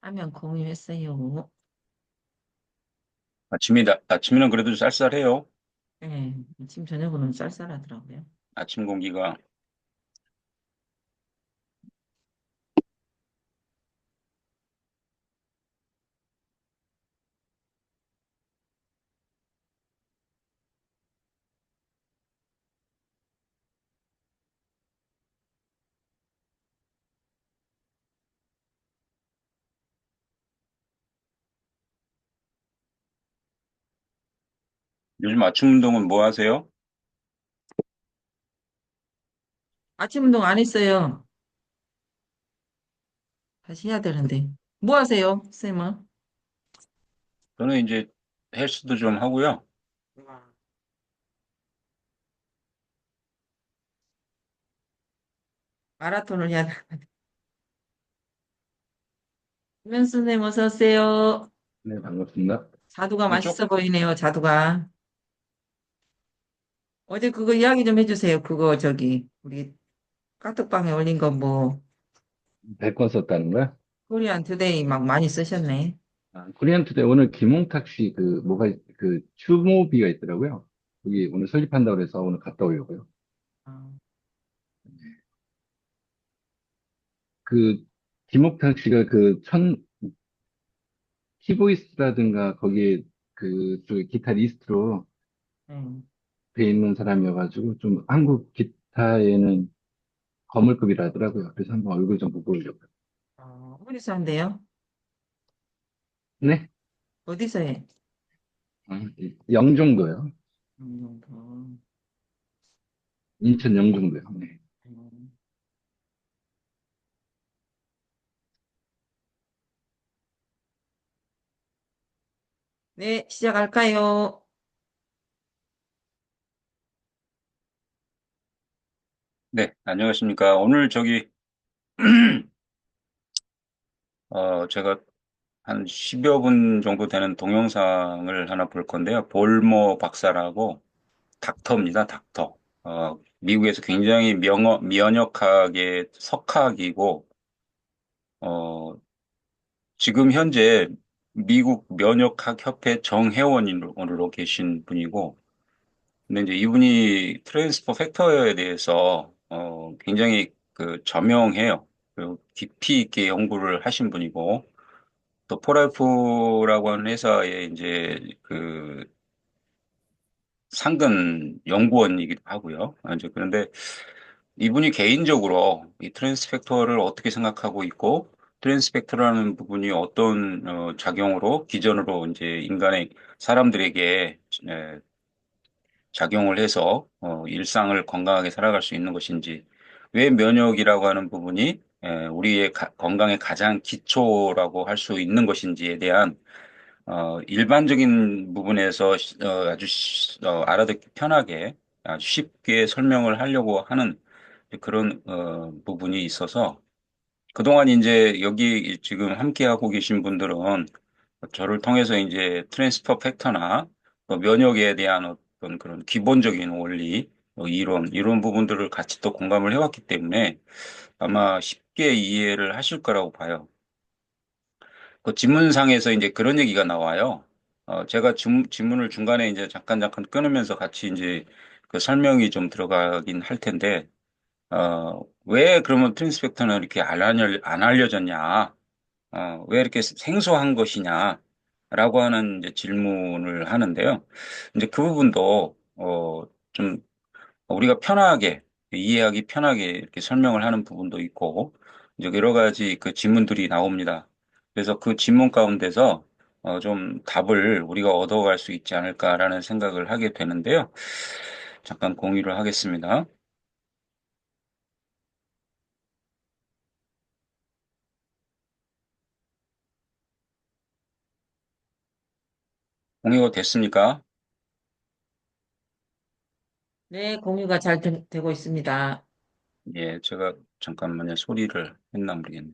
화면 공유했어요. 아침이는 그래도 쌀쌀해요. 네, 아침 저녁으로는 쌀쌀하더라고요. 아침 공기가. 요즘 아침 운동은 뭐 하세요? 아침 운동 안 했어요. 다시 해야 되는데. 뭐 하세요, 쌤은? 저는 이제 헬스도 좀 하고요. 마라톤을 해야 돼. 면수님 어서 오세요. 네, 반갑습니다. 자두가 근데 맛있어 보이네요, 자두가. 어제 그거 이야기 좀 해주세요. 그거 저기 우리 카톡방에 올린 거 뭐 백권 썼다는 거야? 코리안 투데이 막 많이 쓰셨네. 코리안 투데이 오늘 김홍탁 씨 추모비가 있더라고요. 거기 오늘 설립한다고 해서 오늘 갔다 오려고요. 아, 그, 김홍탁 씨가 키보이스라든가 거기에 기타리스트로 네. 돼 있는 사람이어가지고 좀 한국 기타에는 거물급이라 하더라고요. 그래서 한번 얼굴 좀 보고 오려고요. 어디서 한대요? 네? 어디서 해? 영종도요. 어, 인천 영종도요. 네. 음. 네, 시작할까요? 네, 안녕하십니까. 오늘 제가 한 10여 분 정도 되는 동영상을 하나 볼 건데요. 볼머 박사라고 닥터입니다, 닥터. 미국에서 굉장히 면역학의 석학이고, 어, 지금 현재 미국 면역학협회 정회원으로 계신 분이고, 근데 이제 이분이 트랜스퍼 팩터에 대해서 굉장히 그 저명해요. 그리고 깊이 있게 연구를 하신 분이고 또 포라이프라고 하는 회사의 이제 그 상근 연구원이기도 하고요. 이제 그런데 이분이 개인적으로 이 트랜스 팩터를 어떻게 생각하고 있고 트랜스 팩터라는 부분이 어떤 작용으로 기전으로 이제 인간의 사람들에게 작용을 해서 일상을 건강하게 살아갈 수 있는 것인지, 왜 면역이라고 하는 부분이 우리의 건강의 가장 기초라고 할 수 있는 것인지에 대한 일반적인 부분에서 아주 알아듣기 편하게 아주 쉽게 설명을 하려고 하는 그런 부분이 있어서 그동안 이제 여기 지금 함께하고 계신 분들은 저를 통해서 이제 트랜스퍼 팩터나 또 면역에 대한 어떤 그런 기본적인 원리, 이런 부분들을 같이 또 공감을 해왔기 때문에 아마 쉽게 이해를 하실 거라고 봐요. 그 지문상에서 이제 그런 얘기가 나와요. 제가 지문을 중간에 이제 잠깐 끊으면서 같이 이제 그 설명이 좀 들어가긴 할 텐데, 왜 그러면 트랜스펙터는 이렇게 안 알려졌냐? 왜 이렇게 생소한 것이냐? 라고 하는 이제 질문을 하는데요. 이제 그 부분도, 좀 우리가 편하게, 이해하기 편하게 이렇게 설명을 하는 부분도 있고, 이제 여러 가지 그 질문들이 나옵니다. 그래서 그 질문 가운데서 좀 답을 우리가 얻어갈 수 있지 않을까라는 생각을 하게 되는데요. 잠깐 공유를 하겠습니다. 공유가 됐습니까? 네, 공유가 잘 되고 있습니다. 예, 제가 잠깐만요. 소리를 했나 모르겠네.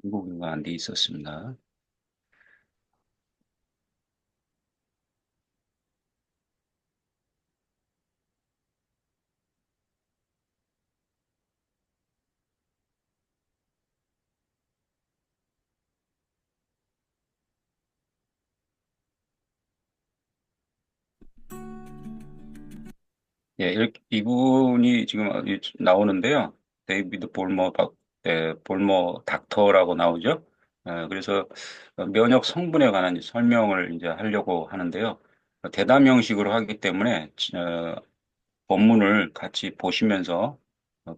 한국어가 안 돼 있었습니다. 예, 이분이 지금 나오는데요. 데이비드 볼머 닥터라고 나오죠. 그래서 면역 성분에 관한 이제 설명을 이제 하려고 하는데요. 대담 형식으로 하기 때문에 본문을 같이 보시면서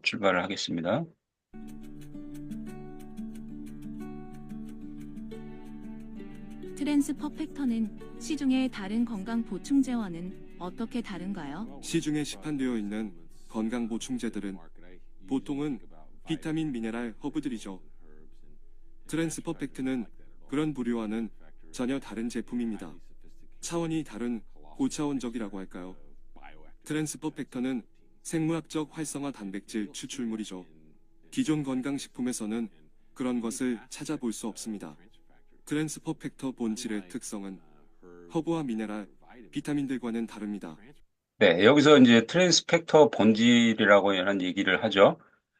출발을 하겠습니다. 트랜스 퍼펙터는 시중의 다른 건강 보충제와는 어떻게 다른가요? 시중에 시판되어 있는 건강 보충제들은 보통은 비타민, 미네랄, 허브들이죠. 트랜스 퍼펙트는 그런 부류와는 전혀 다른 제품입니다. 차원이 다른 고차원적이라고 할까요? 트랜스 퍼펙터는 생물학적 활성화 단백질 추출물이죠. 기존 건강식품에서는 그런 것을 찾아볼 수 없습니다. 트랜스 퍼펙터 본질의 특성은 허브와 미네랄, 비타민들과는 다릅니다. 네, 여기서 이제 트랜스펙터 본질이라고 하는 얘기를 하죠.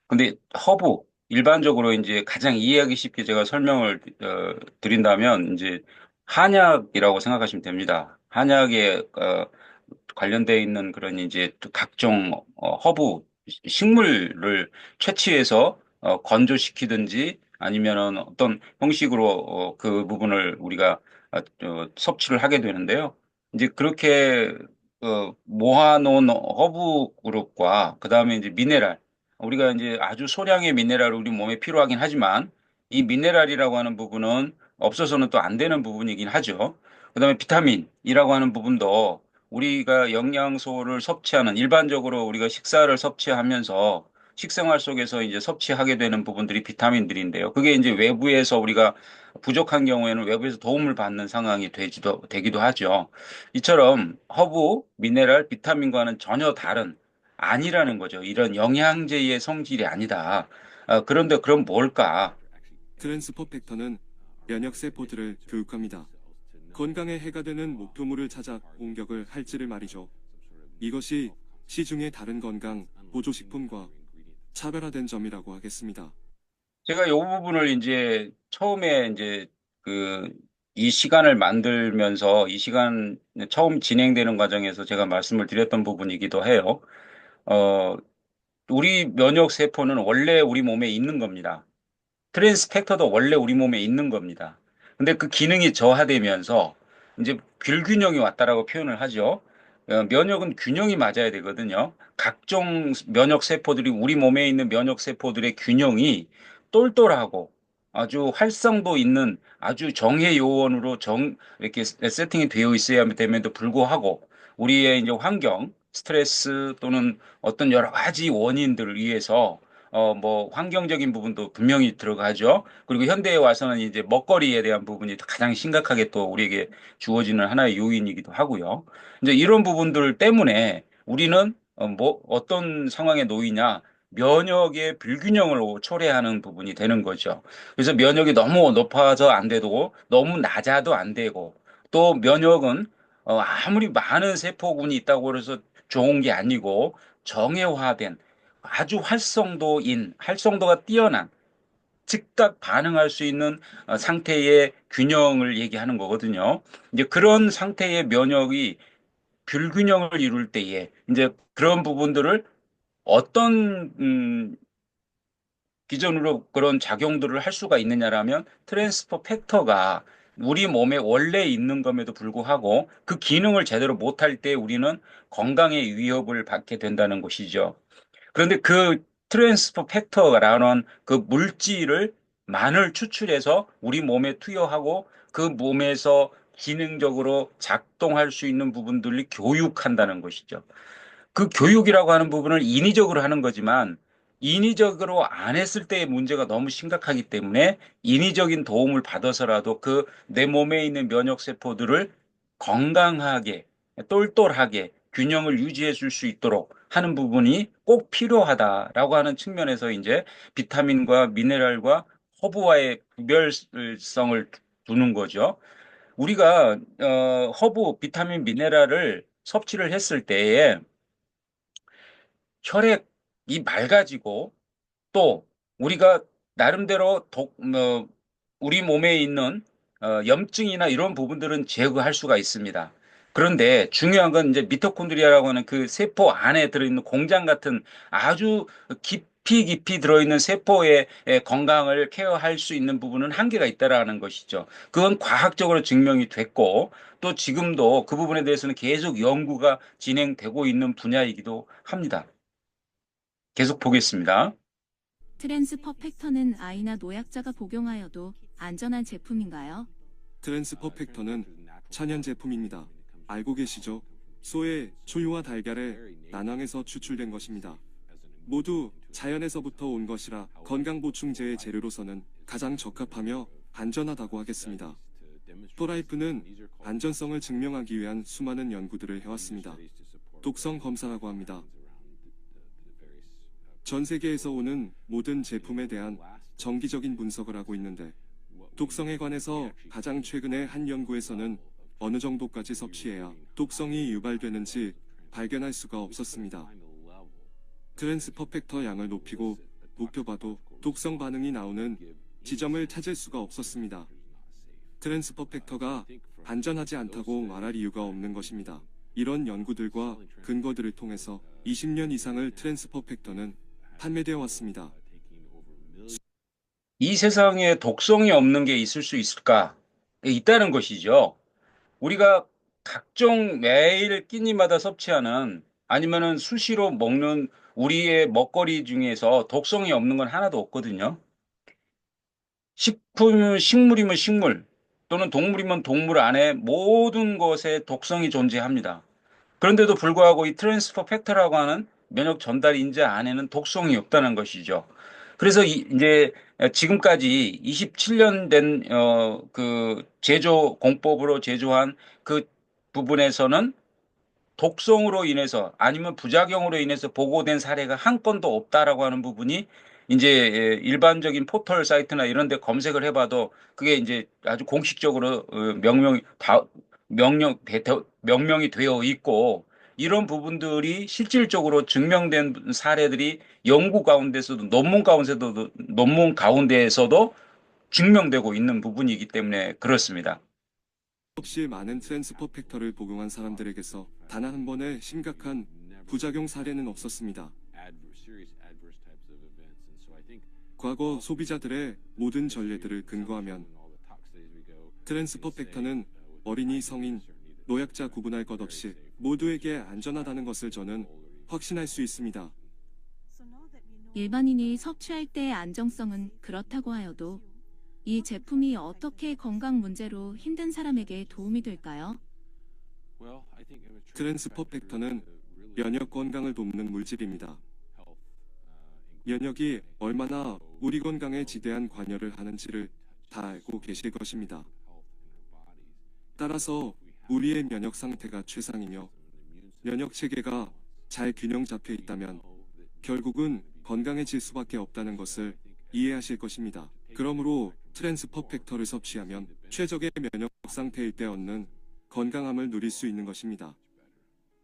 근데 허브, 일반적으로 이제 가장 이해하기 쉽게 제가 설명을 드린다면 이제 한약이라고 생각하시면 됩니다. 한약에 관련되어 있는 그런 이제 또 각종 허브 식물을 채취해서 건조시키든지 아니면은 어떤 형식으로 그 부분을 우리가 섭취를 하게 되는데요. 이제 그렇게 모아놓은 허브 그룹과 그다음에 이제 미네랄, 우리가 이제 아주 소량의 미네랄을 우리 몸에 필요하긴 하지만 이 미네랄이라고 하는 부분은 없어서는 또 안 되는 부분이긴 하죠. 그다음에 비타민이라고 하는 부분도 우리가 영양소를 섭취하는 일반적으로 우리가 식사를 섭취하면서 식생활 속에서 이제 섭취하게 되는 부분들이 비타민들인데요. 그게 이제 외부에서 우리가 부족한 경우에는 외부에서 도움을 받는 상황이 되기도 하죠. 이처럼 허브, 미네랄, 비타민과는 전혀 다른 아니라는 거죠. 이런 영양제의 성질이 아니다. 그런데 그럼 뭘까? 트랜스 퍼펙터는 면역세포들을 교육합니다. 건강에 해가 되는 목표물을 찾아 공격을 할지를 말이죠. 이것이 시중의 다른 건강 보조식품과 차별화된 점이라고 하겠습니다. 제가 이 부분을 이제 처음에 이제 그 이 시간을 만들면서 이 시간 처음 진행되는 과정에서 제가 말씀을 드렸던 부분이기도 해요. 어, 우리 면역 세포는 원래 우리 몸에 있는 겁니다. 트랜스펙터도 원래 우리 몸에 있는 겁니다. 근데 그 기능이 저하되면서 이제 불균형이 왔다라고 표현을 하죠. 면역은 균형이 맞아야 되거든요. 각종 면역 세포들이 우리 몸에 있는 면역 세포들의 균형이 똘똘하고 아주 활성도 있는 아주 정예 요원으로 이렇게 세팅이 되어 있어야 됨에도 불구하고 우리의 이제 환경, 스트레스 또는 어떤 여러 가지 원인들을 위해서 뭐 환경적인 부분도 분명히 들어가죠. 그리고 현대에 와서는 이제 먹거리에 대한 부분이 가장 심각하게 또 우리에게 주어지는 하나의 요인이기도 하고요. 이제 이런 부분들 때문에 우리는 뭐 어떤 상황에 놓이냐? 면역의 불균형을 초래하는 부분이 되는 거죠. 그래서 면역이 너무 높아서 안 되고 너무 낮아도 안 되고 또 면역은 아무리 많은 세포군이 있다고 해서 좋은 게 아니고 정예화된 아주 활성도가 뛰어난 즉각 반응할 수 있는 상태의 균형을 얘기하는 거거든요. 이제 그런 상태의 면역이 불균형을 이룰 때에 이제 그런 부분들을 어떤 기준으로 그런 작용들을 할 수가 있느냐라면 트랜스퍼 팩터가 우리 몸에 원래 있는 점에도 불구하고 그 기능을 제대로 못할 때 우리는 건강의 위협을 받게 된다는 것이죠. 그런데 그 트랜스퍼 팩터라는 그 물질을 만을 추출해서 우리 몸에 투여하고 그 몸에서 기능적으로 작동할 수 있는 부분들을 교육한다는 것이죠. 그 교육이라고 하는 부분을 인위적으로 하는 거지만 인위적으로 안 했을 때의 문제가 너무 심각하기 때문에 인위적인 도움을 받아서라도 그 내 몸에 있는 면역 세포들을 건강하게 똘똘하게 균형을 유지해 줄 수 있도록 하는 부분이 꼭 필요하다라고 하는 측면에서 이제 비타민과 미네랄과 허브와의 구별성을 두는 거죠. 우리가 허브, 비타민, 미네랄을 섭취를 했을 때에 혈액이 맑아지고 또 우리가 나름대로 우리 몸에 있는 염증이나 이런 부분들은 제거할 수가 있습니다. 그런데 중요한 건 이제 미토콘드리아라고 하는 그 세포 안에 들어있는 공장 같은 아주 깊이 들어있는 세포의 건강을 케어할 수 있는 부분은 한계가 있다라는 것이죠. 그건 과학적으로 증명이 됐고 또 지금도 그 부분에 대해서는 계속 연구가 진행되고 있는 분야이기도 합니다. 계속 보겠습니다. 트랜스 퍼펙터는 아이나 노약자가 복용하여도 안전한 제품인가요? 트랜스퍼 팩터는 천연 제품입니다. 알고 계시죠? 소의 초유와 달걀의 난황에서 추출된 것입니다. 모두 자연에서부터 온 것이라 건강보충제의 재료로서는 가장 적합하며 안전하다고 하겠습니다. 포라이프는 안전성을 증명하기 위한 수많은 연구들을 해왔습니다. 독성 검사라고 합니다. 전 세계에서 오는 모든 제품에 대한 정기적인 분석을 하고 있는데 독성에 관해서 가장 최근의 한 연구에서는 어느 정도까지 섭취해야 독성이 유발되는지 발견할 수가 없었습니다. 트랜스 퍼펙터 양을 높이고 높여봐도 독성 반응이 나오는 지점을 찾을 수가 없었습니다. 트랜스 퍼펙터가 안전하지 않다고 말할 이유가 없는 것입니다. 이런 연구들과 근거들을 통해서 20년 이상을 트랜스 퍼펙터는 판매되어 왔습니다. 이 세상에 독성이 없는 게 있을 수 있을까? 있다는 것이죠. 우리가 각종 매일 끼니마다 섭취하는 아니면은 수시로 먹는 우리의 먹거리 중에서 독성이 없는 건 하나도 없거든요. 식물이면 식물 또는 동물이면 동물 안에 모든 것에 독성이 존재합니다. 그런데도 불구하고 이 트랜스퍼 팩터라고 하는 면역 전달 인자 안에는 독성이 없다는 것이죠. 그래서 이제 지금까지 27년 된 그 제조 공법으로 제조한 그 부분에서는 독성으로 인해서 아니면 부작용으로 인해서 보고된 사례가 한 건도 없다라고 하는 부분이 이제 일반적인 포털 사이트나 이런 데 검색을 해봐도 그게 이제 아주 공식적으로 명명이 되어 있고 이런 부분들이 실질적으로 증명된 사례들이 연구 가운데서도 논문 가운데에서도 증명되고 있는 부분이기 때문에 그렇습니다. 없이 많은 트랜스퍼 팩터를 복용한 사람들에게서 단 한 번의 심각한 부작용 사례는 없었습니다. 과거 소비자들의 모든 전례들을 근거하면 트랜스퍼 팩터는 어린이, 성인, 노약자 구분할 것 없이 모두에게 안전하다는 것을 저는 확신할 수 있습니다. 일반인이 섭취할 때의 안정성은 그렇다고 하여도 이 제품이 어떻게 건강 문제로 힘든 사람에게 도움이 될까요? 트랜스퍼 팩터는 면역 건강을 돕는 물질입니다. 면역이 얼마나 우리 건강에 지대한 관여를 하는지를 다 알고 계실 것입니다. 따라서 우리의 면역 상태가 최상이며 면역 체계가 잘 균형 잡혀 있다면 결국은 건강해질 수밖에 없다는 것을 이해하실 것입니다. 그러므로 트랜스퍼 팩터를 섭취하면 최적의 면역 상태일 때 얻는 건강함을 누릴 수 있는 것입니다.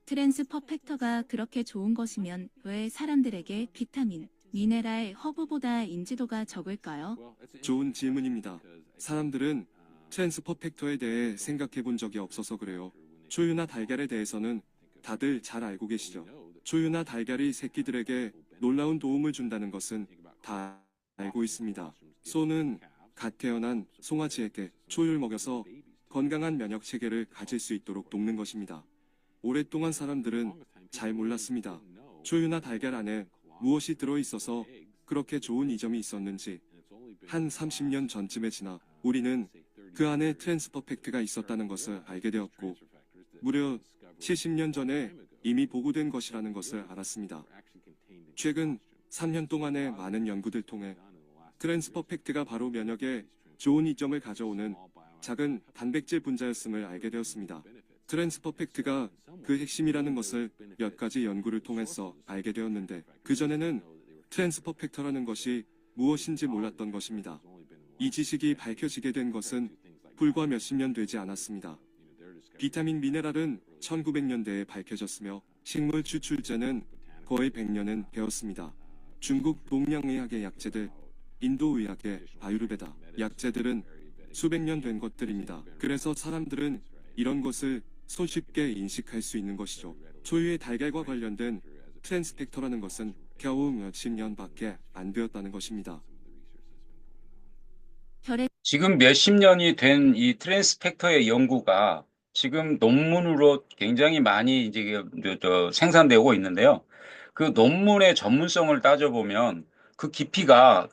트랜스 퍼펙터가 그렇게 좋은 것이면 왜 사람들에게 비타민, 미네랄, 허브보다 인지도가 적을까요? 좋은 질문입니다. 사람들은 트랜스퍼 팩터에 대해 생각해 본 적이 없어서 그래요. 초유나 달걀에 대해서는 다들 잘 알고 계시죠? 초유나 달걀이 새끼들에게 놀라운 도움을 준다는 것은 다 알고 있습니다. 소는 갓 태어난 송아지에게 초유를 먹여서 건강한 면역 체계를 가질 수 있도록 돕는 것입니다. 오랫동안 사람들은 잘 몰랐습니다. 초유나 달걀 안에 무엇이 들어있어서 그렇게 좋은 이점이 있었는지. 한 30년 전쯤에 지나 우리는 그 안에 트랜스퍼 팩트가 있었다는 것을 알게 되었고 무려 70년 전에 이미 보고된 것이라는 것을 알았습니다. 최근 3년 동안의 많은 연구들 통해 트랜스퍼 팩트가 바로 면역에 좋은 이점을 가져오는 작은 단백질 분자였음을 알게 되었습니다. 트랜스퍼 팩트가 그 핵심이라는 것을 몇 가지 연구를 통해서 알게 되었는데 그전에는 트랜스퍼 팩터라는 것이 무엇인지 몰랐던 것입니다. 이 지식이 밝혀지게 된 것은 불과 몇십 년 되지 않았습니다. 비타민 미네랄은 1900년대에 밝혀졌으며 식물 추출제는 거의 100년은 되었습니다. 중국 동양의학의 약재들, 인도의학의 아유르베다 약재들은 수백 년 된 것들입니다. 그래서 사람들은 이런 것을 손쉽게 인식할 수 있는 것이죠. 초유의 달걀과 관련된 트랜스펙터라는 것은 겨우 몇십 년밖에 안 되었다는 것입니다. 혈액 지금 몇십 년이 된 이 트랜스펙터의 연구가 지금 논문으로 굉장히 많이 이제 생산되고 있는데요. 그 논문의 전문성을 따져보면 그 깊이가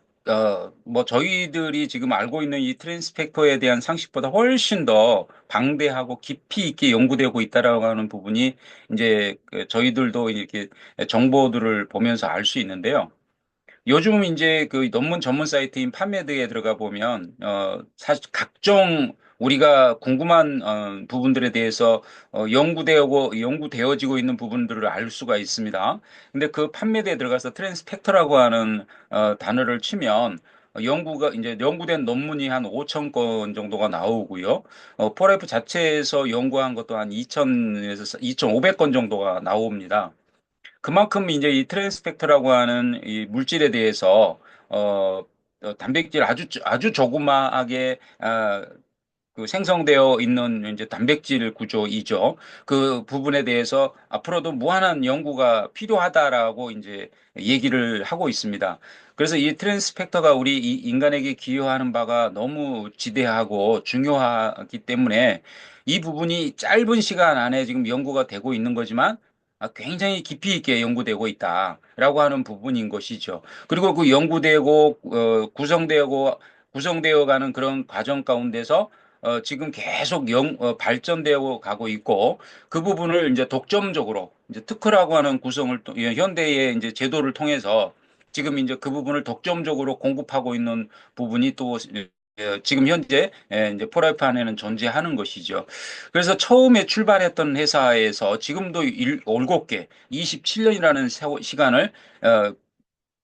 뭐 저희들이 지금 알고 있는 이 트랜스펙터에 대한 상식보다 훨씬 더 방대하고 깊이 있게 연구되고 있다라고 하는 부분이 이제 저희들도 이렇게 정보들을 보면서 알 수 있는데요. 요즘 이제 그 논문 전문 사이트인 판메드에 들어가 보면 사실 각종 우리가 궁금한 부분들에 대해서 연구되어지고 있는 부분들을 알 수가 있습니다. 근데 그 판메드에 들어가서 트랜스펙터라고 하는 단어를 치면 연구가 이제 연구된 논문이 한 5천 건 정도가 나오고요. 포라이프 자체에서 연구한 것도 한 2,000에서 2,500건 정도가 나옵니다. 그만큼 이제 이 트랜스펙터라고 하는 이 물질에 대해서 단백질 아주 조그마하게 그 생성되어 있는 이제 단백질 구조이죠. 그 부분에 대해서 앞으로도 무한한 연구가 필요하다라고 이제 얘기를 하고 있습니다. 그래서 이 트랜스펙터가 우리 이 인간에게 기여하는 바가 너무 지대하고 중요하기 때문에 이 부분이 짧은 시간 안에 지금 연구가 되고 있는 거지만 굉장히 깊이 있게 연구되고 있다라고 하는 부분인 것이죠. 그리고 그 연구되고 구성되어 가는 그런 과정 가운데서 지금 계속 발전되어 가고 있고 그 부분을 이제 독점적으로 이제 특허라고 하는 구성을 현대의 이제 제도를 통해서 지금 이제 그 부분을 독점적으로 공급하고 있는 부분이 또 지금 현재 이제 포라이프 안에는 존재하는 것이죠. 그래서 처음에 출발했던 회사에서 지금도 올곧게 27년이라는 시간을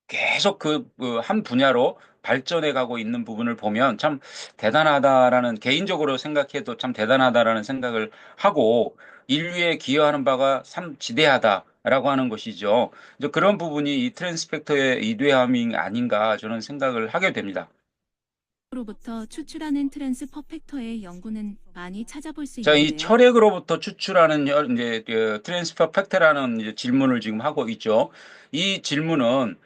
계속 그 한 분야로 발전해 가고 있는 부분을 보면 참 대단하다라는 개인적으로 생각해도 참 대단하다라는 생각을 하고 인류에 기여하는 바가 참 지대하다라고 하는 것이죠. 이제 그런 부분이 이 트랜스펙터의 이대함이 아닌가 저는 생각을 하게 됩니다. 로부터 추출하는 트랜스 퍼펙터의 연구는 많이 찾아볼 수 자, 이 있는데요. 혈액으로부터 추출하는 이제 트랜스퍼 팩터라는 이제 질문을 지금 하고 있죠. 이 질문은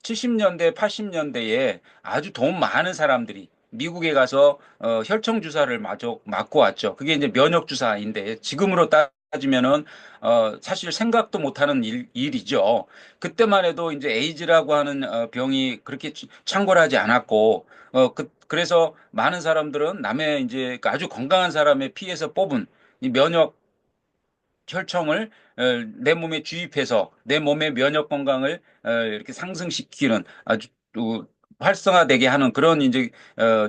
70년대, 80년대에 아주 돈 많은 사람들이 미국에 가서 혈청 주사를 마저 맞고 왔죠. 그게 이제 면역 주사인데 지금으로 따지면은 사실 생각도 못하는 일이죠. 그때만 해도 이제 에이즈라고 하는 병이 그렇게 창궐하지 않았고 그래서 많은 사람들은 남의 이제 그 아주 건강한 사람의 피에서 뽑은 이 면역 혈청을 내 몸에 주입해서 내 몸의 면역 건강을 이렇게 상승시키는 아주 활성화되게 하는 그런 이제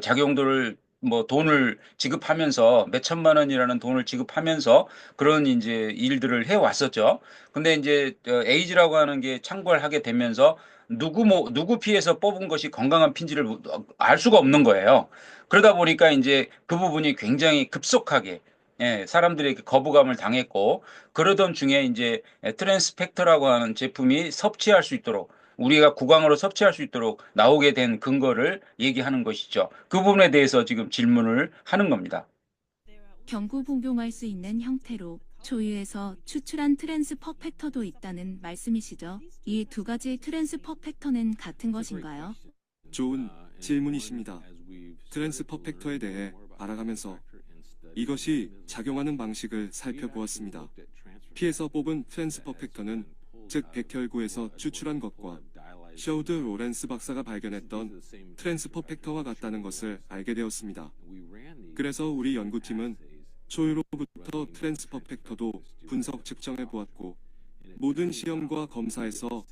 작용들을 뭐 돈을 지급하면서 몇 천만 원이라는 돈을 지급하면서 그런 이제 일들을 해 왔었죠. 근데 이제 에이즈라고 하는 게 창궐하게 되면서 누구 피해서 뽑은 것이 건강한 피인지를 알 수가 없는 거예요. 그러다 보니까 이제 그 부분이 굉장히 급속하게 사람들에게 거부감을 당했고 그러던 중에 이제 트랜스펙터라고 하는 제품이 섭취할 수 있도록 우리가 구강으로 섭취할 수 있도록 나오게 된 근거를 얘기하는 것이죠. 그 부분에 대해서 지금 질문을 하는 겁니다. 경구복용할 수 있는 형태로 초유에서 추출한 트랜스 퍼펙터도 있다는 말씀이시죠? 이 두 가지 트랜스 퍼펙터는 같은 것인가요? 좋은 질문이십니다. 트랜스 퍼펙터에 대해 알아가면서 이것이 작용하는 방식을 살펴보았습니다. 피에서 뽑은 트랜스 퍼펙터는 즉 백혈구에서 추출한 것과 셔우드 로렌스 박사가 발견했던 트랜스 퍼펙터와 같다는 것을 알게 되었습니다. 그래서 우리 연구팀은 초유로부터 트랜스 퍼펙터도 분석 측정해 보았고 모든 시험과 검사에서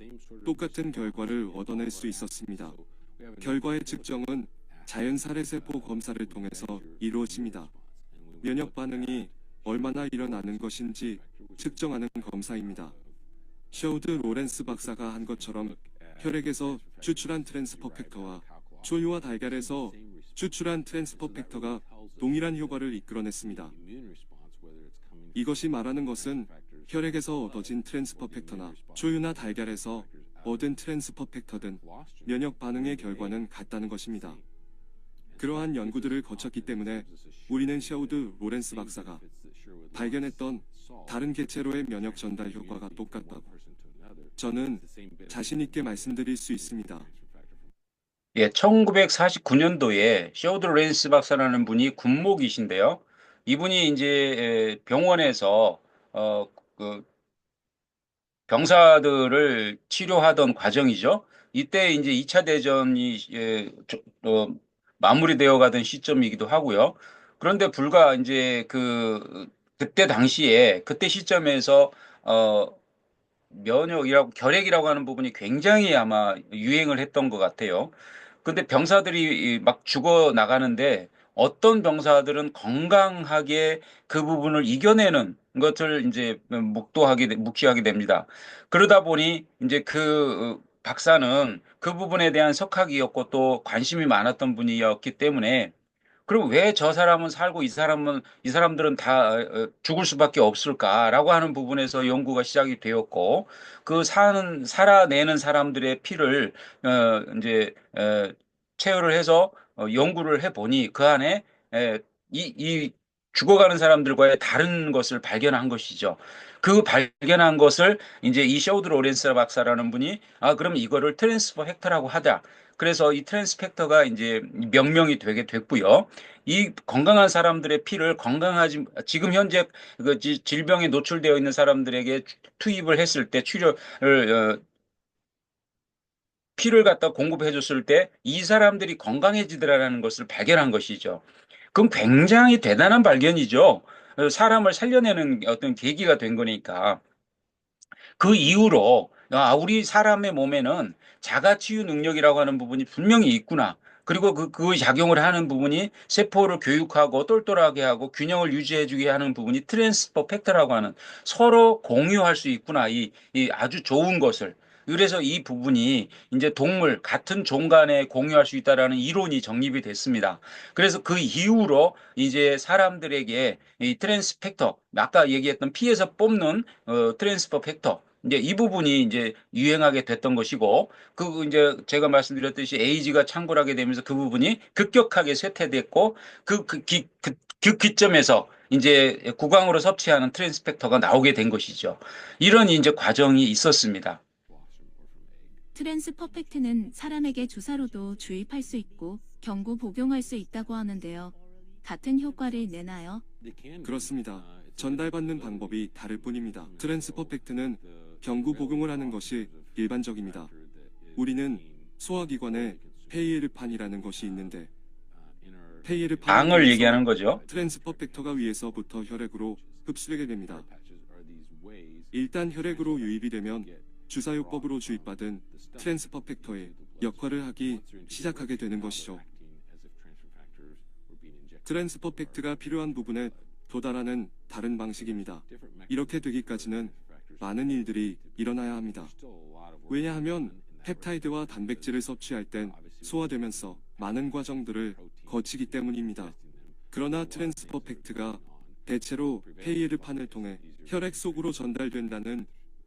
똑같은 결과를 얻어낼 수 있었습니다. 결과의 측정은 자연 살해세포 검사를 통해서 이루어집니다. 면역 반응이 얼마나 일어나는 것인지 측정하는 검사입니다. 셔우드 로렌스 박사가 한 것처럼 혈액에서 추출한 트랜스 퍼펙터와 초유와 달걀에서 추출한 트랜스퍼 팩터가 동일한 효과를 이끌어냈습니다. 이것이 말하는 것은 혈액에서 얻어진 트랜스퍼 팩터나 초유나 달걀에서 얻은 트랜스퍼 팩터든 면역 반응의 결과는 같다는 것입니다. 그러한 연구들을 거쳤기 때문에 우리는 셰우드 로렌스 박사가 발견했던 다른 개체로의 면역 전달 효과가 똑같다고 저는 자신 있게 말씀드릴 수 있습니다. 예, 1949년도에 셰우드 렌스 박사라는 분이 군목이신데요. 이분이 이제 병원에서 그 병사들을 치료하던 과정이죠. 이때 이제 2차 대전이 마무리되어 가던 시점이기도 하고요. 그런데 불과 이제 그때 당시에 그때 시점에서 어 면역이라고 결핵이라고 하는 부분이 굉장히 아마 유행을 했던 것 같아요. 근데 병사들이 막 죽어 나가는데 어떤 병사들은 건강하게 그 부분을 이겨내는 것을 이제 묵시하게 됩니다. 그러다 보니 이제 박사는 그 부분에 대한 석학이었고 또 관심이 많았던 분이었기 때문에 그럼 왜 저 사람은 살고 이 사람들은 다 죽을 수밖에 없을까라고 하는 부분에서 연구가 시작이 되었고 살아내는 사람들의 피를 이제 체열을 해서 연구를 해보니 그 안에 이 죽어가는 사람들과의 다른 것을 발견한 것이죠. 그 발견한 것을 이제 이 셰우드 로렌스 박사라는 분이 그럼 이거를 트랜스퍼 팩터라고 하자. 그래서 이 트랜스 팩터가 이제 명명이 되게 됐고요. 이 건강한 사람들의 피를 지금 현재 질병에 노출되어 있는 사람들에게 투입을 했을 때 피를 갖다 공급해 줬을 때 이 사람들이 건강해지더라라는 것을 발견한 것이죠. 그럼 굉장히 대단한 발견이죠. 사람을 살려내는 어떤 계기가 된 거니까. 그 이후로 우리 사람의 몸에는 자가치유 능력이라고 하는 부분이 분명히 있구나. 그리고 그 작용을 하는 부분이 세포를 교육하고 똘똘하게 하고 균형을 유지해주게 하는 부분이 트랜스퍼 팩터라고 하는 서로 공유할 수 있구나. 이 아주 좋은 것을. 그래서 이 부분이 이제 같은 종 간에 공유할 수 있다라는 이론이 정립이 됐습니다. 그래서 그 이후로 이제 사람들에게 이 트랜스 팩터, 아까 얘기했던 피에서 뽑는 트랜스퍼 팩터, 이제 이 부분이 이제 유행하게 됐던 것이고, 이제 제가 말씀드렸듯이 에이지가 창궐하게 되면서 그 부분이 급격하게 쇠퇴됐고, 그 기점에서 이제 구강으로 섭취하는 트랜스 팩터가 나오게 된 것이죠. 이런 이제 과정이 있었습니다. 트랜스 퍼펙트는 사람에게 주사로도 주입할 수 있고 경구 복용할 수 있다고 하는데요. 같은 효과를 내나요? 그렇습니다. 전달받는 방법이 다를 뿐입니다. 트랜스퍼 팩트는 경구 복용을 하는 것이 일반적입니다. 우리는 소화기관에 페이에르판이라는 것이 있는데 당을 얘기하는 거죠. 트랜스퍼 팩터가 위에서부터 혈액으로 흡수되게 됩니다. 일단 혈액으로 유입이 되면 주사요법으로 주입받은 트랜스퍼 팩터의 역할을 하기 시작하게 되는 것이죠. 트랜스퍼 팩트가 필요한 부분에 도달하는 다른 방식입니다. 이렇게 되기까지는 많은 일들이 일어나야 합니다. 왜냐하면 펩타이드와 단백질을 섭취할 땐 소화되면서 많은 과정들을 거치기 때문입니다. 그러나 트랜스퍼 팩트가 대체로 페이에르판을 통해 혈액 속으로 전달된다는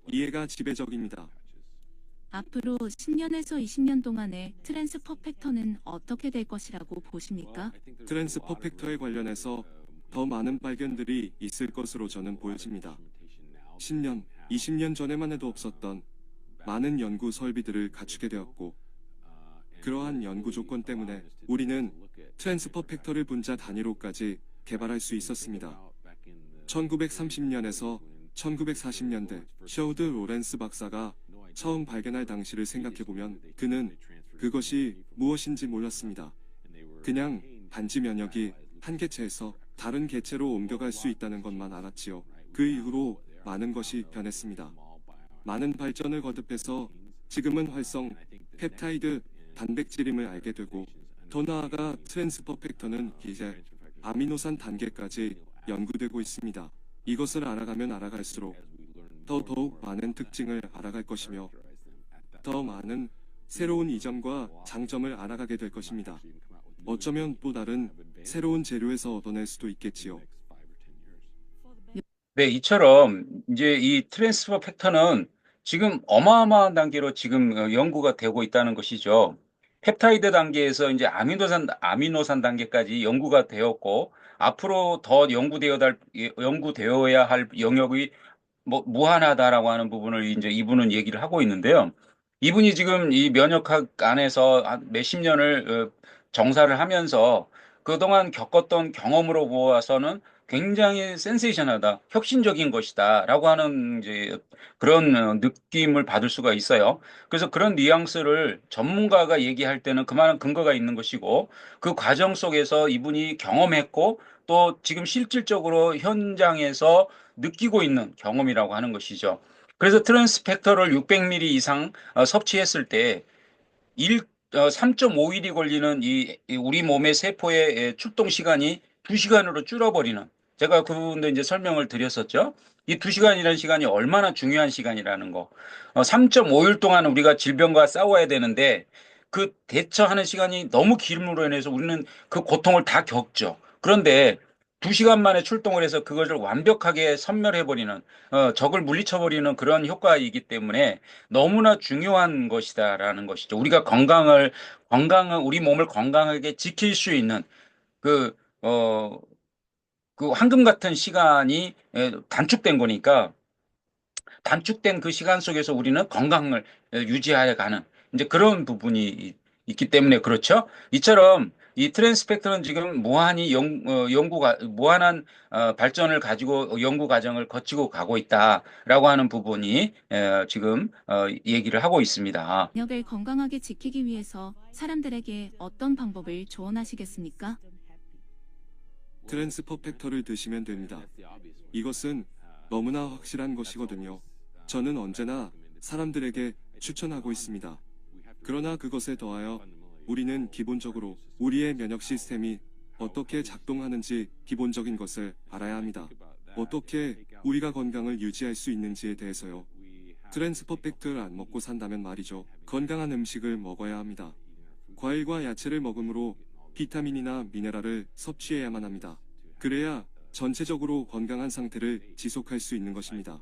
이해가 지배적입니다. 앞으로 10년에서 20년 동안의 트랜스퍼 팩터는 어떻게 될 것이라고 보십니까? 트랜스퍼 팩터에 관련해서 더 많은 발견들이 있을 것으로 저는 보여집니다. 10년, 20년 전에만 해도 없었던 많은 연구 설비들을 갖추게 되었고, 그러한 연구 조건 때문에 우리는 트랜스퍼 팩터를 분자 단위로까지 개발할 수 있었습니다. 1930년에서 1940년대 셰우드 로렌스 박사가 처음 발견할 당시를 생각해보면 그는 그것이 무엇인지 몰랐습니다. 그냥 단지 면역이 한 개체에서 다른 개체로 옮겨갈 수 있다는 것만 알았지요. 그 이후로 많은 것이 변했습니다. 많은 발전을 거듭해서 지금은 활성, 펩타이드, 단백질임을 알게 되고, 더 나아가 트랜스퍼 팩터는 이제 아미노산 단계까지 연구되고 있습니다. 이것을 알아가면 알아갈수록 더욱 많은 특징을 알아갈 것이며 더 많은 새로운 이점과 장점을 알아가게 될 것입니다. 어쩌면 또 다른 새로운 재료에서 얻어낼 수도 있겠지요. 네, 이처럼 이제 이 트랜스퍼 팩터는 지금 어마어마한 단계로 지금 연구가 되고 있다는 것이죠. 펩타이드 단계에서 이제 아미노산 단계까지 연구가 되었고, 앞으로 더 연구되어야 할 영역이 뭐 무한하다라고 하는 부분을 이제 이분은 얘기를 하고 있는데요. 이분이 지금 이 면역학 안에서 한 몇십 년을 정사를 하면서 그동안 겪었던 경험으로 보아서는 굉장히 센세이션하다, 혁신적인 것이다라고 하는 이제 그런 느낌을 받을 수가 있어요. 그래서 그런 뉘앙스를 전문가가 얘기할 때는 그만한 근거가 있는 것이고 그 과정 속에서 이분이 경험했고 또 지금 실질적으로 현장에서 느끼고 있는 경험이라고 하는 것이죠. 그래서 트랜스펙터를 600ml 이상 섭취했을 때 3.5일이 걸리는 이 우리 몸의 세포의 출동 시간이 2시간으로 줄어버리는, 제가 그분도 이제 설명을 드렸었죠. 이 2시간이라는 시간이 얼마나 중요한 시간이라는 거. 3.5일 동안 우리가 질병과 싸워야 되는데 그 대처하는 시간이 너무 길음으로 인해서 우리는 그 고통을 다 겪죠. 그런데 2시간 만에 출동을 해서 그것을 완벽하게 섬멸해버리는, 적을 물리쳐버리는 그런 효과이기 때문에 너무나 중요한 것이다라는 것이죠. 우리가 우리 몸을 건강하게 지킬 수 있는 그, 어, 그 황금 같은 시간이 단축된 거니까 단축된 그 시간 속에서 우리는 건강을 유지해 가는 이제 그런 부분이 있기 때문에 그렇죠. 이처럼 이 트랜스펙트는 지금 무한한 발전을 가지고 연구 과정을 거치고 가고 있다라고 하는 부분이 지금 얘기를 하고 있습니다. 면역을 건강하게 지키기 위해서 사람들에게 어떤 방법을 조언하시겠습니까? 트랜스퍼 팩터를 드시면 됩니다. 이것은 너무나 확실한 것이거든요. 저는 언제나 사람들에게 추천하고 있습니다. 그러나 그것에 더하여 우리는 기본적으로 우리의 면역 시스템이 어떻게 작동하는지 기본적인 것을 알아야 합니다. 어떻게 우리가 건강을 유지할 수 있는지에 대해서요. 트랜스퍼 팩트를 안 먹고 산다면 말이죠. 건강한 음식을 먹어야 합니다. 과일과 야채를 먹으므로 비타민이나 미네랄을 섭취해야만 합니다. 그래야 전체적으로 건강한 상태를 지속할 수 있는 것입니다.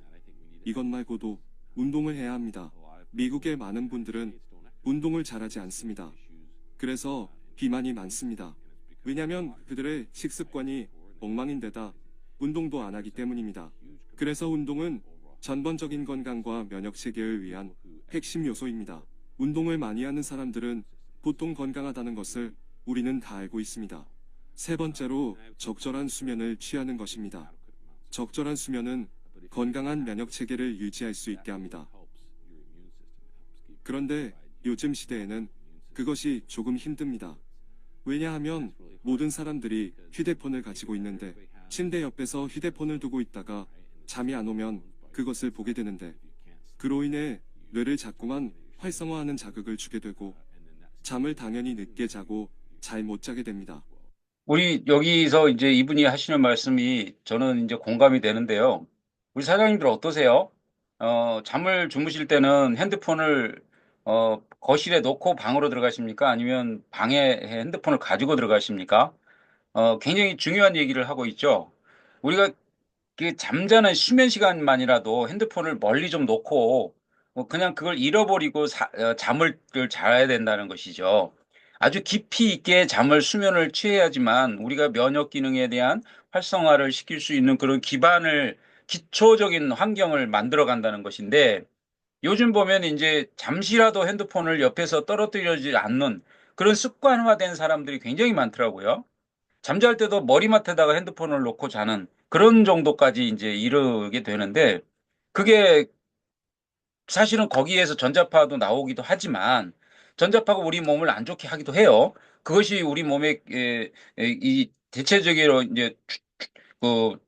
이것 말고도 운동을 해야 합니다. 미국의 많은 분들은 운동을 잘하지 않습니다. 그래서 비만이 많습니다. 왜냐면 그들의 식습관이 엉망인데다 운동도 안 하기 때문입니다. 그래서 운동은 전반적인 건강과 면역 체계를 위한 핵심 요소입니다. 운동을 많이 하는 사람들은 보통 건강하다는 것을 우리는 다 알고 있습니다. 세 번째로 적절한 수면을 취하는 것입니다. 적절한 수면은 건강한 면역 체계를 유지할 수 있게 합니다. 그런데 요즘 시대에는 그것이 조금 힘듭니다. 왜냐하면 모든 사람들이 휴대폰을 가지고 있는데 침대 옆에서 휴대폰을 두고 있다가 잠이 안 오면 그것을 보게 되는데 그로 인해 뇌를 자꾸만 활성화하는 자극을 주게 되고 잠을 당연히 늦게 자고 잘 못 자게 됩니다. 우리 여기서 이제 이분이 하시는 말씀이 저는 이제 공감이 되는데요. 우리 사장님들 어떠세요? 잠을 주무실 때는 핸드폰을 거실에 놓고 방으로 들어가십니까? 아니면 방에 핸드폰을 가지고 들어가십니까? 굉장히 중요한 얘기를 하고 있죠. 우리가 그 잠자는 수면 시간만이라도 핸드폰을 멀리 좀 놓고 그냥 그걸 잃어버리고 잠을 자야 된다는 것이죠. 아주 깊이 있게 수면을 취해야지만 우리가 면역 기능에 대한 활성화를 시킬 수 있는 그런 기초적인 환경을 만들어 간다는 것인데 요즘 보면 이제 잠시라도 핸드폰을 옆에서 떨어뜨리지 않는 그런 습관화된 사람들이 굉장히 많더라고요. 잠잘 때도 머리맡에다가 핸드폰을 놓고 자는 그런 정도까지 이제 이르게 되는데 그게 사실은 거기에서 전자파도 나오기도 하지만 전자파가 우리 몸을 안 좋게 하기도 해요. 그것이 우리 몸에 이 대체적으로 이제 그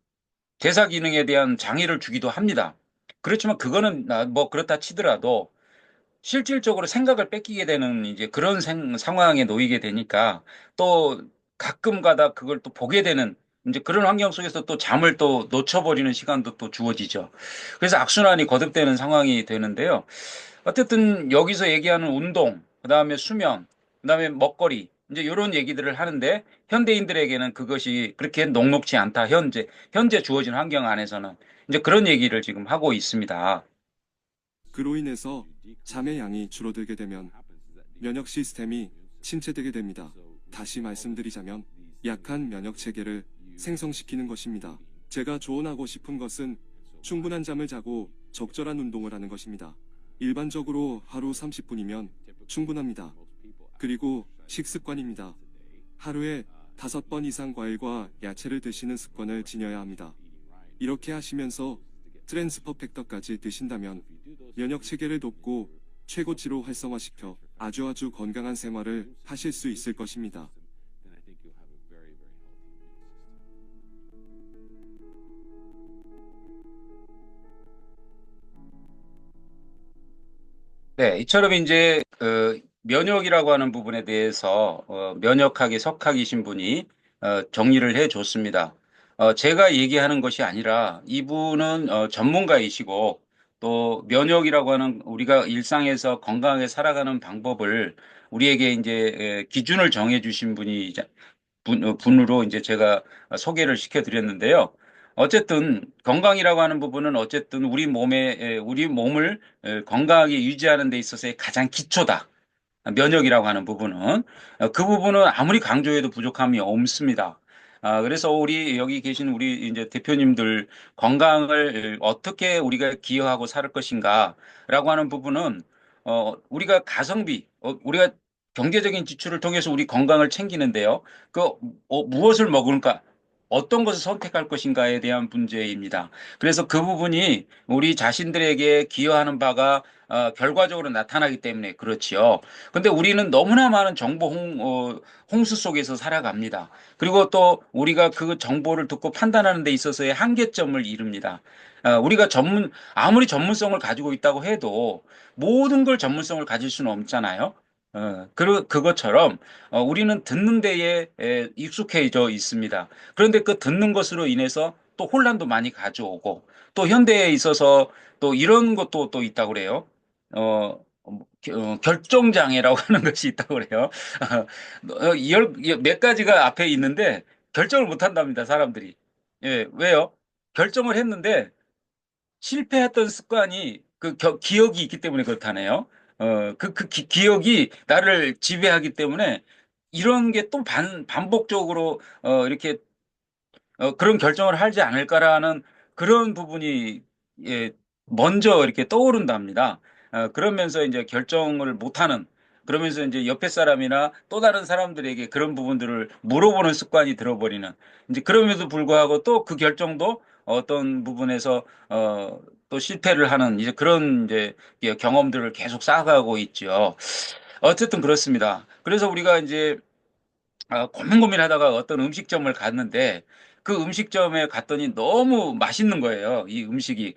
대사 기능에 대한 장애를 주기도 합니다. 그렇지만 그거는 뭐 그렇다 치더라도 실질적으로 생각을 뺏기게 되는 이제 그런 상황에 놓이게 되니까 또 가끔 가다 그걸 또 보게 되는 이제 그런 환경 속에서 또 잠을 또 놓쳐버리는 시간도 또 주어지죠. 그래서 악순환이 거듭되는 상황이 되는데요. 어쨌든 여기서 얘기하는 운동, 그다음에 수면, 그다음에 먹거리, 이제 이런 얘기들을 하는데 현대인들에게는 그것이 그렇게 녹록지 않다. 현재 주어진 환경 안에서는 이제 그런 얘기를 지금 하고 있습니다. 그로 인해서 잠의 양이 줄어들게 되면 면역 시스템이 침체되게 됩니다. 다시 말씀드리자면 약한 면역 체계를 생성시키는 것입니다. 제가 조언하고 싶은 것은 충분한 잠을 자고 적절한 운동을 하는 것입니다. 일반적으로 하루 30분이면 충분합니다. 그리고 식습관입니다. 하루에 5번 이상 과일과 야채를 드시는 습관을 지녀야 합니다. 이렇게 하시면서 트랜스퍼 팩터까지 드신다면 면역 체계를 돕고 최고치로 활성화시켜 아주 건강한 생활을 하실 수 있을 것입니다. 네, 이처럼 이제 면역이라고 하는 부분에 대해서 면역학의 석학이신 분이 정리를 해 줬습니다. 제가 얘기하는 것이 아니라 이분은 전문가이시고 또 면역이라고 하는 우리가 일상에서 건강하게 살아가는 방법을 우리에게 이제 기준을 정해 주신 분으로 이제 제가 소개를 시켜 드렸는데요. 어쨌든 건강이라고 하는 부분은 어쨌든 우리 몸을 건강하게 유지하는 데 있어서의 가장 기초다. 면역이라고 하는 부분은 그 부분은 아무리 강조해도 부족함이 없습니다. 그래서 우리 여기 계신 우리 이제 대표님들 건강을 어떻게 우리가 기여하고 살 것인가라고 하는 부분은 우리가 가성비, 우리가 경제적인 지출을 통해서 우리 건강을 챙기는데요. 그 무엇을 먹을까? 어떤 것을 선택할 것인가에 대한 문제입니다. 그래서 그 부분이 우리 자신들에게 기여하는 바가 결과적으로 나타나기 때문에 그렇지요. 근데 우리는 너무나 많은 홍수 속에서 살아갑니다. 그리고 또 우리가 그 정보를 듣고 판단하는 데 있어서의 한계점을 이룹니다. 우리가 아무리 전문성을 가지고 있다고 해도 모든 걸 전문성을 가질 수는 없잖아요. 그것처럼 우리는 듣는 데에 익숙해져 있습니다. 그런데 그 듣는 것으로 인해서 또 혼란도 많이 가져오고 또 현대에 있어서 또 이런 것도 또 있다고 그래요. 결정장애라고 하는 것이 있다고 그래요. 몇 가지가 앞에 있는데 결정을 못 한답니다, 사람들이. 예, 왜요? 결정을 했는데 실패했던 습관이 기억이 있기 때문에 그렇다네요. 기억이 나를 지배하기 때문에 이런 게 또 반복적으로 이렇게 그런 결정을 하지 않을까라는 그런 부분이 예, 먼저 이렇게 떠오른답니다. 그러면서 이제 결정을 못하는 그러면서 이제 옆에 사람이나 또 다른 사람들에게 그런 부분들을 물어보는 습관이 들어버리는 이제 그럼에도 불구하고 또 그 결정도 어떤 부분에서 또 실패를 하는 이제 그런 이제 경험들을 계속 쌓아가고 있죠. 어쨌든 그렇습니다. 그래서 우리가 이제 고민하다가 어떤 음식점을 갔는데 그 음식점에 갔더니 너무 맛있는 거예요. 이 음식이.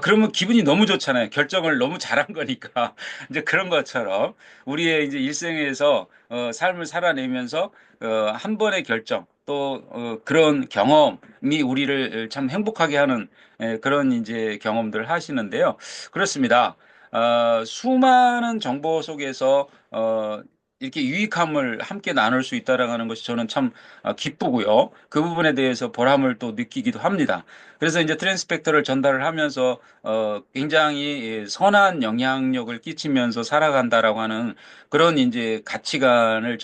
그러면 기분이 너무 좋잖아요. 결정을 너무 잘한 거니까. 이제 그런 것처럼 우리의 이제 일생에서 삶을 살아내면서 한 번의 결정 또 그런 경험이 우리를 참 행복하게 하는 그런 이제 경험들을 하시는데요. 그렇습니다. 수많은 정보 속에서 이렇게 유익함을 함께 나눌 수 있다라는 것이 저는 참 기쁘고요. 그 부분에 대해서 보람을 또 느끼기도 합니다. 그래서 이제 트랜스펙터를 전달을 하면서 굉장히 선한 영향력을 끼치면서 살아간다라고 하는 그런 이제 가치관을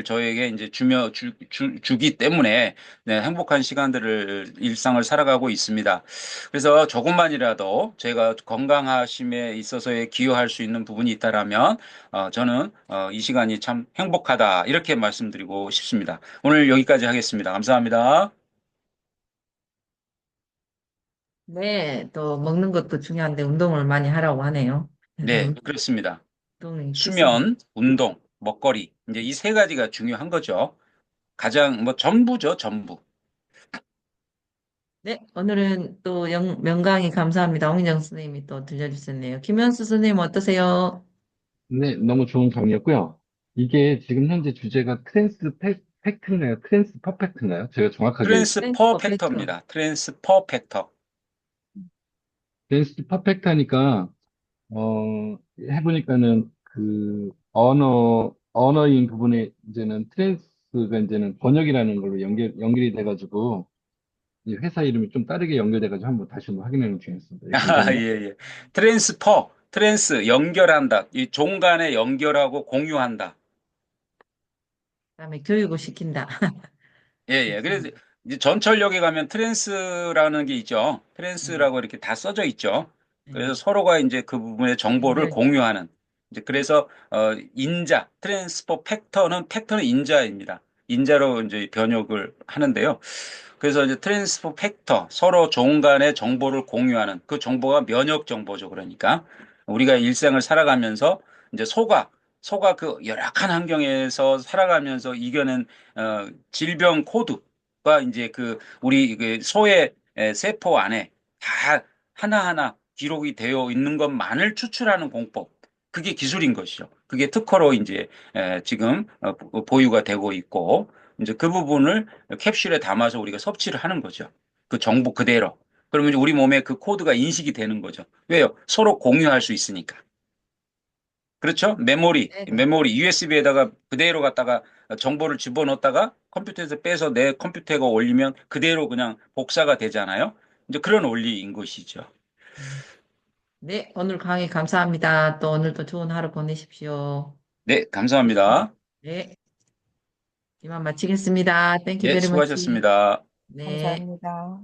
저에게 이제 주기 때문에 네, 행복한 시간들을 일상을 살아가고 있습니다. 그래서 조금만이라도 제가 건강하심에 있어서의 기여할 수 있는 부분이 있다라면 저는 이 시간이 참 행복하다 이렇게 말씀드리고 싶습니다. 오늘 여기까지 하겠습니다. 감사합니다. 네, 또 먹는 것도 중요한데 운동을 많이 하라고 하네요. 그래서 네, 그렇습니다. 운동이 필수입니다. 수면, 운동, 먹거리 이제 이 세 가지가 중요한 거죠. 가장 뭐 전부죠, 전부. 네, 오늘은 또 명강의 감사합니다. 홍인정 선생님이 또 들려주셨네요. 김현수 선생님 어떠세요? 네, 너무 좋은 강의였고요. 이게 지금 현재 주제가 팩트인가요? 트랜스 퍼펙트인가요? 제가 정확하게 트랜스 트랜스퍼 퍼펙트. 팩터입니다. 트랜스퍼 팩터. 트랜스 퍼펙트 하니까 해보니까는 그 언어인 부분에 이제는 트랜스가 이제는 번역이라는 걸로 연결이 돼가지고 이 회사 이름이 좀 다르게 연결돼가지고 다시 한번 확인하는 중이었습니다. 예, 아, 예, 감사합니다. 예. 트랜스, 연결한다. 이 종간에 연결하고 공유한다. 그다음에 교육을 시킨다. 예, 예. 그래서 이제 전철역에 가면 트랜스라는 게 있죠. 네, 트랜스라고 이렇게 다 써져 있죠. 그래서 네. 서로가 이제 그 부분의 정보를 연결. 공유하는. 이제 그래서 인자, 트랜스포 팩터는 인자입니다. 인자로 이제 번역을 하는데요. 그래서 이제 트랜스포 팩터, 서로 종 간의 정보를 공유하는 그 정보가 면역 정보죠. 그러니까 우리가 일상을 살아가면서 이제 소가 그 열악한 환경에서 살아가면서 이겨낸 질병 코드가 이제 그 우리 그 소의 세포 안에 다 하나하나 기록이 되어 있는 것만을 추출하는 공법. 그게 기술인 것이죠. 그게 특허로 이제 지금 보유가 되고 있고 이제 그 부분을 캡슐에 담아서 우리가 섭취를 하는 거죠. 그 정보 그대로. 그러면 이제 우리 몸에 그 코드가 인식이 되는 거죠. 왜요? 서로 공유할 수 있으니까. 그렇죠? 네네. 메모리 USB에다가 그대로 갖다가 정보를 집어넣었다가 컴퓨터에서 빼서 내 컴퓨터에 올리면 그대로 그냥 복사가 되잖아요. 이제 그런 원리인 것이죠. 네, 오늘 강의 감사합니다. 또 오늘도 좋은 하루 보내십시오. 네, 감사합니다. 네, 이만 마치겠습니다. Thank you 네, very much. 수고하셨습니다. 네. 감사합니다.